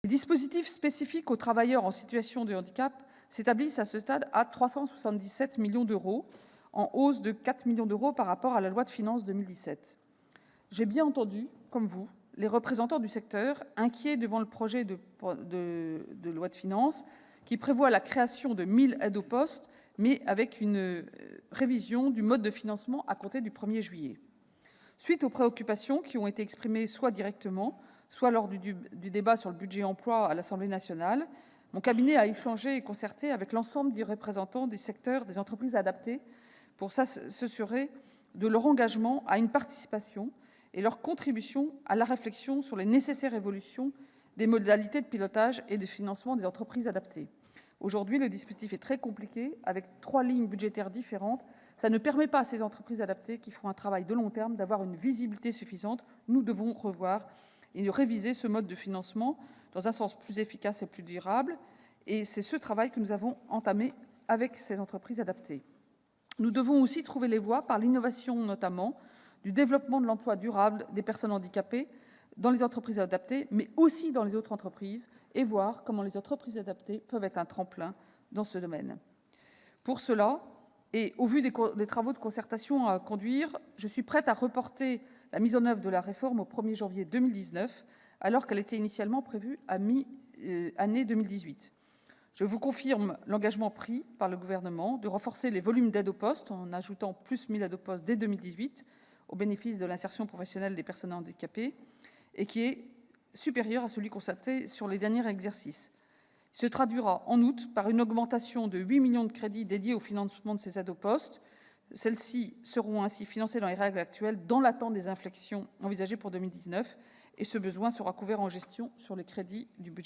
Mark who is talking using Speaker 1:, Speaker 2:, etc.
Speaker 1: Les dispositifs spécifiques aux travailleurs en situation de handicap s'établissent à ce stade à 377 millions d'euros, en hausse de 4 millions d'euros par rapport à la loi de finances pour 2017. J'ai bien entendu, comme vous, les représentants du secteur inquiets devant le projet de loi de finances qui prévoit la création de 1 000 aides au poste, mais avec une révision du mode de financement à compter du 1 juillet. Suite aux préoccupations qui ont été exprimées soit directement, soit lors du débat sur le budget emploi à l'Assemblée nationale, mon cabinet a échangé et concerté avec l'ensemble des représentants du secteur des entreprises adaptées pour s'assurer de leur engagement à une participation et leur contribution à la réflexion sur les nécessaires évolutions des modalités de pilotage et de financement des entreprises adaptées. Aujourd'hui, le dispositif est très compliqué, avec 3 lignes budgétaires différentes. Ça ne permet pas à ces entreprises adaptées, qui font un travail de long terme, d'avoir une visibilité suffisante. Nous devons revoir et réviser ce mode de financement dans un sens plus efficace et plus durable. Et c'est ce travail que nous avons entamé avec ces entreprises adaptées. Nous devons aussi trouver les voies, par l'innovation notamment, du développement de l'emploi durable des personnes handicapées dans les entreprises adaptées, mais aussi dans les autres entreprises, et voir comment les entreprises adaptées peuvent être un tremplin dans ce domaine. Pour cela, et au vu des travaux de concertation à conduire, je suis prête à reporter la mise en oeuvre de la réforme au 1 janvier 2019, alors qu'elle était initialement prévue à mi-année 2018. Je vous confirme l'engagement pris par le Gouvernement de renforcer les volumes d'aide au poste, en ajoutant plus 1 000 aides au poste dès 2018, au bénéfice de l'insertion professionnelle des personnes handicapées, et qui est supérieur à celui constaté sur les derniers exercices. Il se traduira en outre par une augmentation de 8 millions de crédits dédiés au financement de ces aides au poste. Celles-ci seront ainsi financées dans les règles actuelles, dans l'attente des inflexions envisagées pour 2019, et ce besoin sera couvert en gestion sur les crédits du budget.